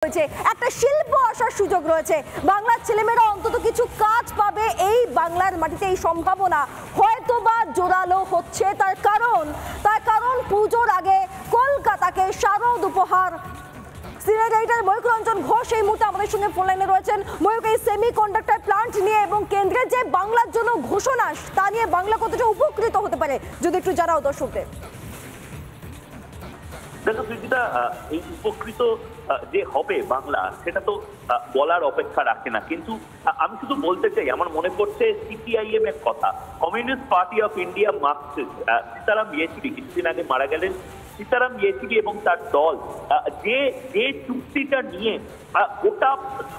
একটা শিল্প আসার সুযোগ রয়েছে, বাংলার ছেলেমেয়েরা অন্তত কিছু কাজ পাবে এই বাংলার মাটিতে। এই সম্ভাবনা হয়তোবা জোরালো হচ্ছে। তার কারণ পুজোর আগে কলকাতাকে শারদ উপহার। সিনিয়র এডিটর ময়ূক রঞ্জন ঘোষ এই মুহূর্তে আমাদের সঙ্গে ফোন লাইনে রয়েছেন। ময়ূক, এই সেমিকন্ডাক্টর প্লান্ট নিয়ে এবং কেন্দ্রের যে বাংলার জন্য ঘোষণা, তা নিয়ে বাংলা কতটা উপকৃত হতে পারে যদি একটু জানাও দর্শকদের। দেখো সুজিতা, এই উপকৃত যে হবে বাংলা সেটা তো বলার অপেক্ষা রাখে না, কিন্তু আমি শুধু বলতে চাই, আমার মনে পড়ছে সিপিআইএম এর কথা, communist party of India Marxist. Sitaram Yechury কিছুদিন আগে মারা গেলেন। সীতারাম ইয়েচুরি এবং তার দল যে চুক্তিটা নিয়ে গোটা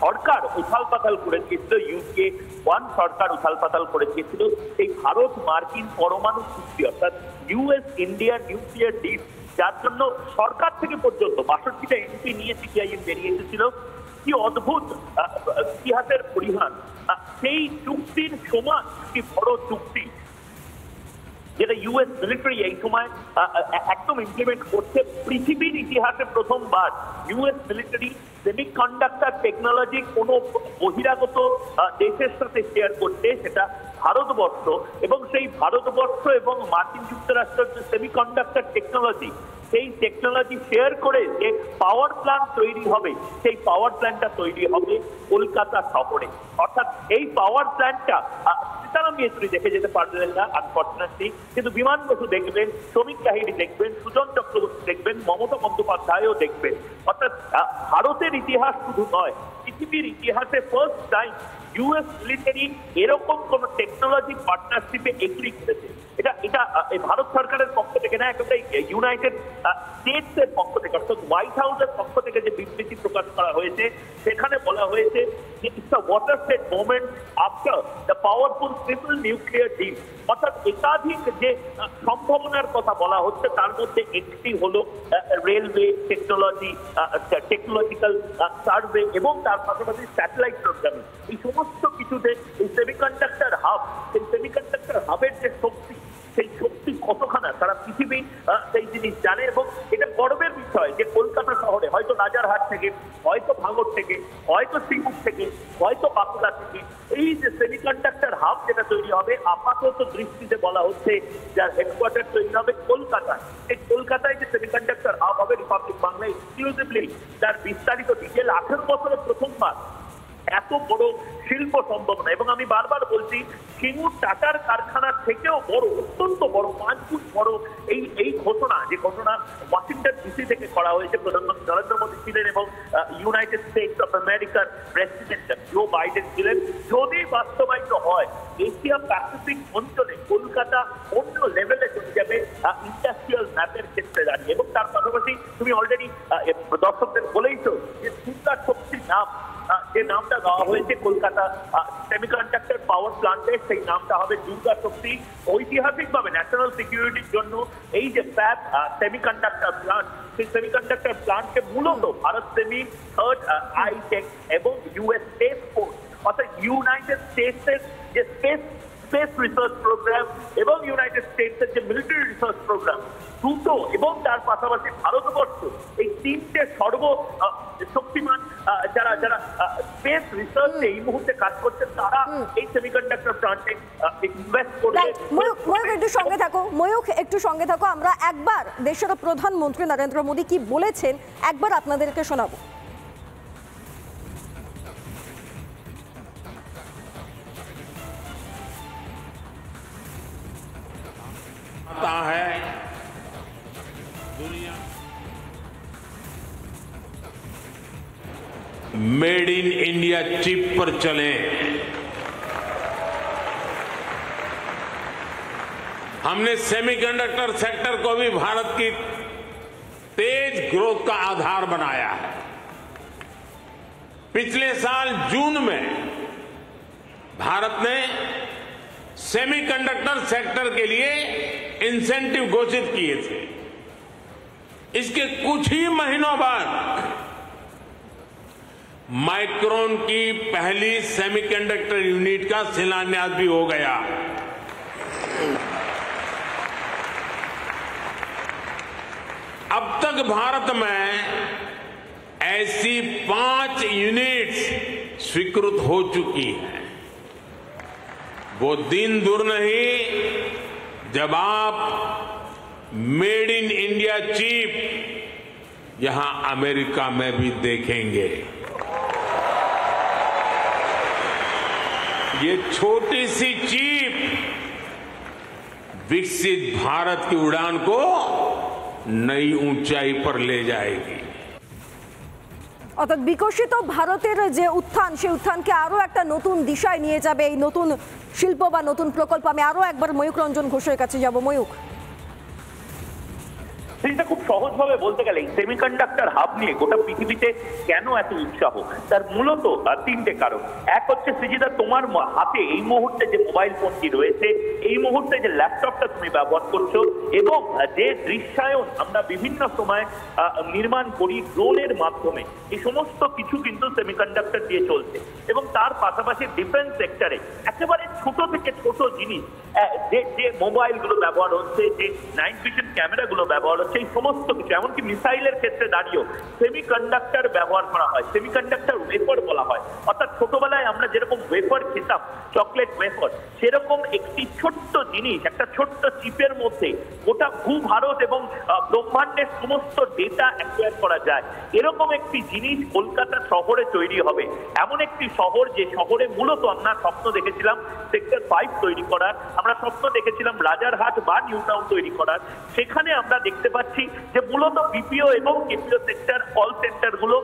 সরকার উথাল পাতাল করে দিয়েছিল, ইউকে ওয়ান সরকার উথাল পাতাল করে দিয়েছিল, সেই ভারত মার্কিন পরমাণু চুক্তি, অর্থাৎ ইউএস ইন্ডিয়া নিউক্লিয়ার ডিল, যার জন্য সরকার থেকে পর্যন্ত ৬২টা এমপি নিয়ে সিপিআইএম বেরিয়ে এসেছিল। কি অদ্ভুত ইতিহাসের পরিমাণ! সেই চুক্তির সময় একটি বড় চুক্তি যেটা ইউএস মিলিটারি এই সময় একদম ইমপ্লিমেন্ট করছে। পৃথিবীর ইতিহাসে প্রথমবার ইউএস মিলিটারি সেমিকন্ডাক্টর টেকনোলজি কোনো বহিরাগত দেশের সাথে শেয়ার করতে, সেটা ভারতবর্ষ। এবং সেই ভারতবর্ষ এবং মার্কিন যুক্তরাষ্ট্রের যে সেমিকন্ডাক্টর টেকনোলজি, সেই টেকনোলজি শেয়ার করে যে পাওয়ার প্ল্যান্ট তৈরি হবে, সেই পাওয়ার প্ল্যান্টটা তৈরি হবে কলকাতা শহরে। অর্থাৎ এই পাওয়ার প্ল্যান্টটা সীতারাম ইয়েচুরি দেখে যেতে পারলেন না আনফরচুনেটলি, কিন্তু বিমান বসু দেখবেন, শ্রমিক কাহিনী দেখবেন, সুজন চক্রবর্তী দেখবেন, মমতা বন্দ্যোপাধ্যায়ও দেখবেন। অর্থাৎ ভারতের ইতিহাস শুধু নয়, পৃথিবীর ইতিহাসে ফার্স্ট টাইম ইউএস মিলিটারি এরকম কোন টেকনোলজি পার্টনারশিপে এগ্রি করেছে। এটা ভারত সরকারের পক্ষ থেকে না, একেবারে ইউনাইটেড স্টেটস এর পক্ষ থেকে, অর্থাৎ হোয়াইট হাউসের পক্ষ থেকে যে বিবৃতি প্রকাশ করা হয়েছে, সেখানে বলা হয়েছে যে it's a watershed moment after the powerful triple nuclear deal. অর্থাৎ একাধিক যে সম্ভাবনার কথা বলা হচ্ছে, তার মধ্যে একটি হলো রেলওয়ে টেকনোলজি, টেকনোলজিক্যাল সার্ভে এবং তার পাশাপাশি স্যাটেলাইট প্রোগ্রামিং। এই সমস্ত কিছুতে এই সেমিকন্ডাক্টর হাব, সেই সেমিকন্ডাক্টর হাবের যে শক্তি, সেই শক্তি কতখানা সারা পৃথিবী সেই জিনিস জানে। এবং এটা গর্বের বিষয় যে কলকাতা শহরে হয়তো রাজারহাট থেকে, হয়তো ভাঙড় থেকে, হয়তো সিঙ্গুর থেকে, হয়তো বাঁকুড়া থেকে এই যে সেমিকন্ডাক্টর হাব যেটা তৈরি হবে, আপাতত দৃষ্টিতে বলা হচ্ছে যার হেডকোয়ার্টার তৈরি হবে কলকাতায়। এই কলকাতায় যে সেমিকন্ডাক্টর হাব হবে রিপাবলিক বাংলা এক্সক্লুসিভলি, তার বিস্তারিত ডিটেল 18 বছরে প্রথমবার এত বড় শিল্প সম্ভাবনা। এবং আমি বারবার বলছি, সিঙ্গুর টাটার কারখানার থেকেও বড়, অত্যন্ত বড়, 5 গুণ বড় এই ঘোষণা, যে ঘোষণা ওয়াশিংটন ডিসি থেকে করা হয়েছে। প্রধানমন্ত্রী নরেন্দ্র মোদী ছিলেন এবং ইউনাইটেড স্টেটস অফ আমেরিকার প্রেসিডেন্ট জো বাইডেন ছিলেন। যদি বাস্তবায়িত হয়, এশিয়া প্যাসিফিক অঞ্চলে কলকাতা অন্য লেভেলে চলে যাবে ইন্ডাস্ট্রিয়াল ম্যাপের ক্ষেত্রে দাঁড়িয়ে। এবং তার পাশাপাশি তুমি অলরেডি দর্শকদের বলেইছো যে দুর্গা শক্তির নাম, যে নামটা দেওয়া হয়েছে কলকাতা সেমিকন্ডাক্টর পাওয়ার প্ল্যান্টের, সেই নামটা হবে দুর্গা শক্তি। ঐতিহাসিকভাবে ন্যাশনাল সিকিউরিটির জন্য এই যে ফ্যাব সেমিকন্ডাক্টর প্ল্যান্ট, সেই সেমিকন্ডাক্টর প্ল্যান্টকে মূলত ভারত সেমি, থার্ড আইটেক এবং ইউএস স্পেস ফোর্স, অর্থাৎ ইউনাইটেড স্টেটসের যে স্পেস রিসার্চ প্রোগ্রাম এবং ইউনাইটেড স্টেটসের যে মিলিটারি রিসার্চ প্রোগ্রাম, দুটো এবং তার পাশাপাশি ভারতবর্ষ, এই তিনটে শক্তিমান যারা যারা স্পেস রিসার্চে এই মুহূর্তে কাজ করছে, তারা এই সেমিকন্ডাক্টর প্ল্যান্টে ইনভেস্ট করবে। ময়ূক একটু সঙ্গে থাকো। আমরা একবার দেশের প্রধানমন্ত্রী নরেন্দ্র মোদী কি বলেছেন একবার আপনাদেরকে শোনাবো। है दुनिया मेड इन इंडिया चिप पर चले। हमने सेमीकंडक्टर सेक्टर को भी भारत की तेज ग्रोथ का आधार बनाया है। पिछले साल जून में भारत ने सेमीकंडक्टर सेक्टर के लिए इंसेंटिव घोषित किए थे। इसके कुछ ही महीनों बाद माइक्रोन की पहली सेमीकंडक्टर यूनिट का शिलान्यास भी हो गया। अब तक भारत में ऐसी 5 यूनिट्स स्वीकृत हो चुकी हैं। वो दिन दूर नहीं जब आप मेड इन इंडिया चिप यहां अमेरिका में भी देखेंगे। ये छोटी सी चिप विकसित भारत की उड़ान को नई ऊंचाई पर ले जाएगी। অর্থাৎ বিকশিত ভারতের যে উত্থান সেই উত্থানকে আরো একটা নতুন দিশায় নিয়ে যাবে এই নতুন শিল্প বা নতুন প্রকল্প। আমি আরো একবার ময়ূক রঞ্জন ঘোষের কাছে যাব। ময়ূক, সেটা খুব সহজভাবে বলতে গেলে সেমিকন্ডাক্টর হাব নিয়ে গোটা পৃথিবীতে কেন এত উৎসাহ, তার মূলত 3টে কারণ। এক হচ্ছে সৃজিতা, তোমার হাতে এই মুহূর্তে যে মোবাইল ফোনটি রয়েছে, এই মুহূর্তে যে ল্যাপটপটা তুমি ব্যবহার করছো, এবং যে দৃশ্যায়ন আমরা বিভিন্ন সময় নির্মাণ করি ড্রোনের মাধ্যমে, এই সমস্ত কিছু কিন্তু সেমিকন্ডাক্টর দিয়ে চলছে। এবং তার পাশাপাশি ডিফেন্স সেক্টরে একেবারে ছোট থেকে ছোট জিনিস, যে মোবাইলগুলো ব্যবহার হচ্ছে, যে নাইট ভিশন ক্যামেরাগুলো ব্যবহার হচ্ছে, এই সমস্ত কিছু, এমনকি মিসাইলের ক্ষেত্রে দাঁড়িয়েও সেমিকন্ডাক্টর ব্যবহার করা হয়। সেমিকন্ডাক্টর ওয়েফার বলা হয়। অর্থাৎ ছোটবেলায় আমরা যেরকম ওয়েফার খেতাম, চকলেট ওয়েফার, সেরকম একটি ছোট্ট জিনিস, একটা ছোট্ট চিপের মধ্যে গোটা ভূভারত এবং ব্রহ্মাণ্ডের সমস্ত ডেটা অ্যাকোয়ার করা যায়। এরকম একটি জিনিস কলকাতা শহরে তৈরি হবে। এমন একটি শহর, যে শহরে মূলত আমরা স্বপ্ন দেখেছিলাম সেক্টর 5 তৈরি করার, আমরা স্বপ্ন দেখেছিলাম রাজারহাট বা নিউ টাউন তৈরি করার। সেখানে আমরা দেখতে পাচ্ছি যে মূলত বিপিও এবং কেপিও সেক্টর, কল সেন্টার গুলো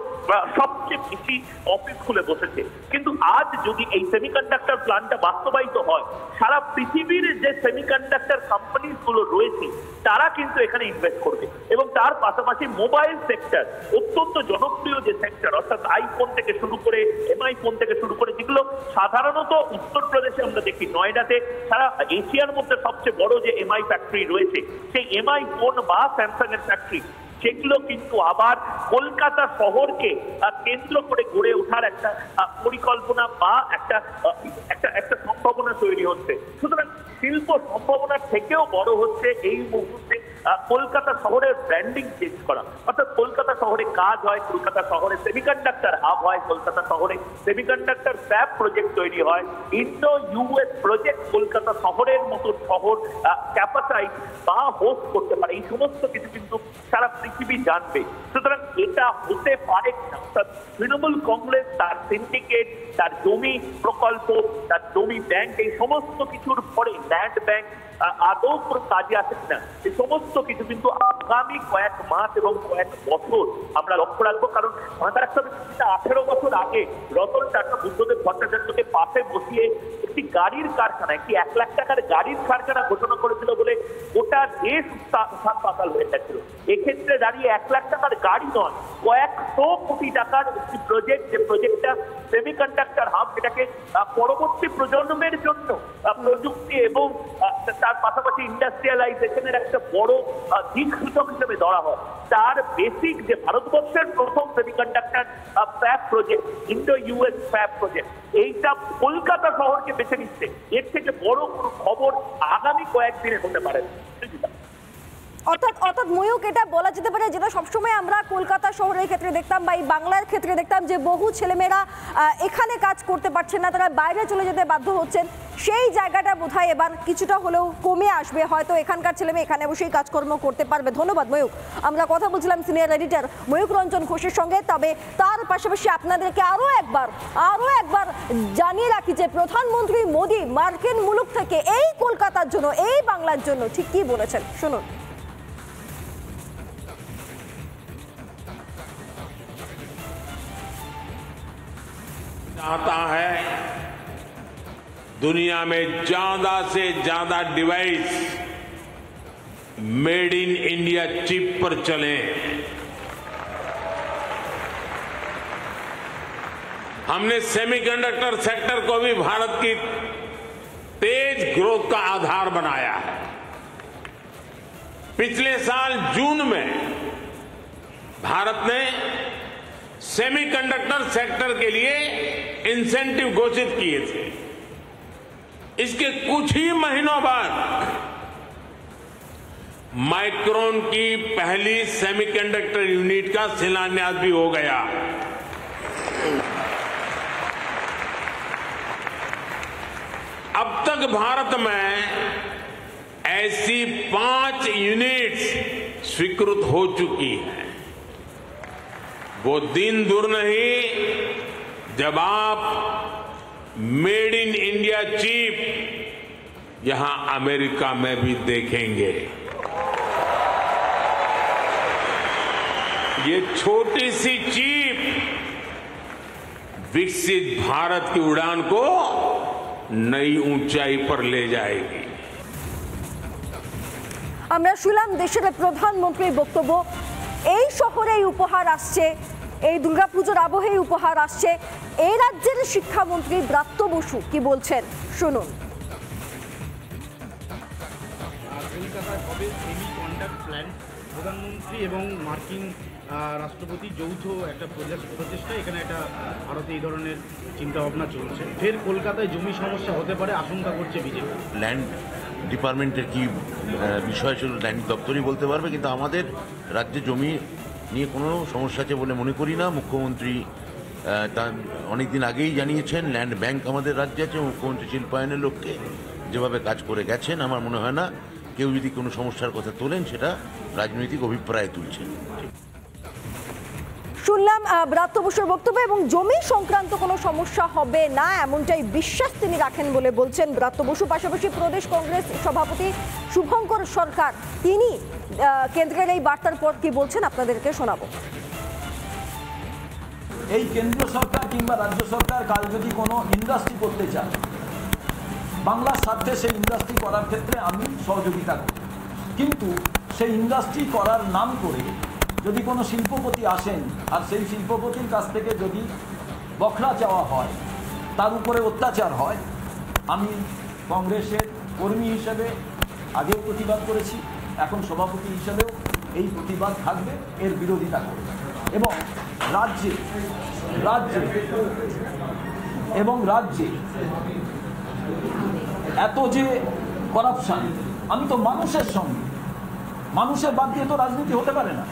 সবচেয়ে বেশি অফিস খুলে বসেছে। কিন্তু আজ যদি এই সেমিকন্ডাক্টর প্ল্যানটা বাস্তবায়িত হয়, সারা পৃথিবীর যে সেমিকন্ডাক্টর কোম্পানি গুলো রয়েছে তারা কিন্তু এখানে ইনভেস্ট করবে। এবং তার পাশাপাশি মোবাইল সেক্টর, অত্যন্ত জনপ্রিয় যে সেক্টর, অর্থাৎ আইফোন থেকে শুরু করে এমআই ফোন থেকে শুরু করে, যেগুলো সাধারণত উত্তরপ্রদেশে আমরা দেখি, নয়ডাতে সারা এশিয়ার মধ্যে সবচেয়ে বড় যে এমআই ফ্যাক্টরি রয়েছে, সেই এমআই ফোন বা স্যামসাং এর ফ্যাক্টরি, সেগুলো কিন্তু আবার কলকাতা শহরকে কেন্দ্র করে গড়ে ওঠার একটা পরিকল্পনা বা একটা সম্ভাবনা তৈরি হচ্ছে। সুতরাং শিল্প সম্ভাবনার থেকেও বড় হচ্ছে এই মুহূর্তে কলকাতা শহরের ব্র্যান্ডিং চেঞ্জ করা। অর্থাৎ কলকাতা শহরে কাজ হয়, কলকাতা শহরে সেমিকন্ডাক্টর হাব হয়, কলকাতা শহরে সেমিকন্ডাক্টর ফ্যাব প্রজেক্ট তৈরি হয়, ইন্ডো ইউএস প্রজেক্ট কলকাতা শহরের মতো শহর ক্যাপাসাইট বা হোস্ট করতে পারে। এই সমস্ত কিছু কিন্তু সারা পৃথিবী জানবে। সুতরাং এটা হতে পারে না। অর্থাৎ তৃণমূল কংগ্রেস তার সিন্ডিকেট, তার জমি প্রকল্প, তার জমি ব্যাংক, এই সমস্ত কিছুর পরে ল্যান্ড ব্যাংক আদৌ কোনো কাজে আসে কিনা, এই সমস্ত কিছু কিন্তু আগামী কয়েক মাস এবং কয়েক বছর আমরা লক্ষ্য রাখবো। কারণ মাথায় রাখতে হবে, 18 বছর আগে রতন টাটা বুদ্ধদেব ভট্টাচার্যকে পাশে বসিয়ে একটি গাড়ির কারখানা, একটি 1 লাখ টাকার গাড়ির কারখানা ঘোষণা করেছিল বলে গোটা দেশ উত্থান পাতাল হয়ে যাচ্ছিল। এক্ষেত্রে দাঁড়িয়ে 1 লাখ টাকার গাড়ি নয়, কয়েকশো কোটি টাকার একটি প্রজেক্ট, যে প্রজেক্টটা সেমিকন্ডাক্টর হাব, এটাকে পরবর্তী প্রজন্মের জন্য প্রযুক্তি এবং তার পাশাপাশি ইন্ডাস্ট্রিয়ালাইজেশনের একটা বড় দিক সূচক হিসেবে ধরা হয়। তার বেসিক যে ভারতবর্ষের প্রথম semiconductor fab project, Indo US fab project, এইটা কলকাতা শহরকে বেছে নিচ্ছে। এর থেকে বড় কোনো খবর আগামী কয়েকদিনে হতে পারে। অর্থাৎ ময়ূক, এটা বলা যেতে পারে যেটা সবসময় আমরা কলকাতা শহরের ক্ষেত্রে দেখতাম বা এই বাংলার ক্ষেত্রে দেখতাম, যে বহু ছেলেমেয়েরা এখানে কাজ করতে পারছেন না, তারা বাইরে চলে যেতে বাধ্য হচ্ছেন, সেই জায়গাটা বোধহয় এবার কিছুটা হলেও কমে আসবে। হয়তো এখানকার ছেলেমেয়ে এখানে বসেই কাজকর্ম করতে পারবে। ধন্যবাদ ময়ূক। আমরা কথা বলছিলাম সিনিয়র এডিটর ময়ূক রঞ্জন ঘোষের সঙ্গে। তবে তার পাশাপাশি আপনাদেরকে আরও একবার জানিয়ে রাখি যে প্রধানমন্ত্রী মোদী মার্কিন মুলুক থেকে এই কলকাতার জন্য, এই বাংলার জন্য ঠিক কি বলেছেন, শুনুন। चाहता है दुनिया में ज्यादा से ज्यादा device made in India chip पर चले। हमने सेमीकंडक्टर सेक्टर को भी भारत की तेज ग्रोथ का आधार बनाया है। पिछले साल जून में भारत ने सेमीकंडक्टर सेक्टर के लिए इंसेंटिव घोषित किए थे। इसके कुछ ही महीनों बाद माइक्रोन की पहली सेमीकंडक्टर यूनिट का शिलान्यास भी हो गया। अब तक भारत में ऐसी 5 यूनिट्स स्वीकृत हो चुकी हैं। वो दिन दूर नहीं जब आप मेड इन इंडिया चिप यहां अमेरिका में भी देखेंगे। ये छोटी सी चिप विकसित भारत की उड़ान को नई ऊंचाई पर ले जाएगी। আমরা শুনলাম দেশের প্রধানমন্ত্রীর বক্তব্য। এই শহরে উপহার আসছে, এই দুর্গাপুজোর আবহে উপহার আসছে। এই রাজ্যের শিক্ষামন্ত্রী ব্রাত্য বসু কি বলছেন শুনুন। কলকাতায় হবে সেমি কন্ডাক্ট প্ল্যান্ট, প্রধানমন্ত্রী এবং মার্কিন রাষ্ট্রপতি যৌথ একটা প্রচেষ্টা, এখানে একটা ভারতে এই ধরনের চিন্তাভাবনা চলছে। ফের কলকাতায় জমি সমস্যা হতে পারে আশঙ্কা করছে বিজেপি। ল্যান্ড ডিপার্টমেন্টের কি বিষয় ছিল ল্যান্ড দপ্তরই বলতে পারবে, কিন্তু আমাদের রাজ্যে জমি নিয়ে কোনো সমস্যা আছে বলে মনে করি না। মুখ্যমন্ত্রী তা অনেকদিন আগেই জানিয়েছেন ল্যান্ড ব্যাংক আমাদের রাজ্যে আছে। মুখ্যমন্ত্রী শিল্পায়নের লোককে যেভাবে কাজ করে গেছেন, আমার মনে হয় না কেউ যদি কোনো সমস্যার কথা তোলেন সেটা রাজনৈতিক অভিপ্রায় তুলছেন। শুনলাম ব্রাত্য বসুর বক্তব্য এবং জমি সংক্রান্ত কোনো সমস্যা হবে না এমনটাই বিশ্বাস তিনি রাখেন বলে বলছেন ব্রাত্য বসু। পাশাপাশি প্রদেশ কংগ্রেস সভাপতি শুভঙ্কর সরকার তিনি কেন্দ্রের এই বার্তার পর কি বলছেন আপনাদেরকে শোনাবো। এই কেন্দ্রীয় সরকার কিংবা রাজ্য সরকার কাল যদি কোনো ইন্ডাস্ট্রি করতে চায়, বাংলার স্বার্থে সেই ইন্ডাস্ট্রি করার ক্ষেত্রে আমি সহযোগিতা করি। কিন্তু সেই ইন্ডাস্ট্রি করার নাম করে যদি কোনো শিল্পপতি আসেন আর সেই শিল্পপতির কাছ থেকে যদি বখরা চাওয়া হয়, তার উপরে অত্যাচার হয়, আমি কংগ্রেসের কর্মী হিসেবে আগেও প্রতিবাদ করেছি, এখন সভাপতি হিসেবেও এই প্রতিবাদ থাকবে, এর বিরোধিতা করবে। এবং রাজ্যে এত যে করাপশন, আমি তো মানুষের বাদ দিয়ে তো রাজনীতি হতে পারে না।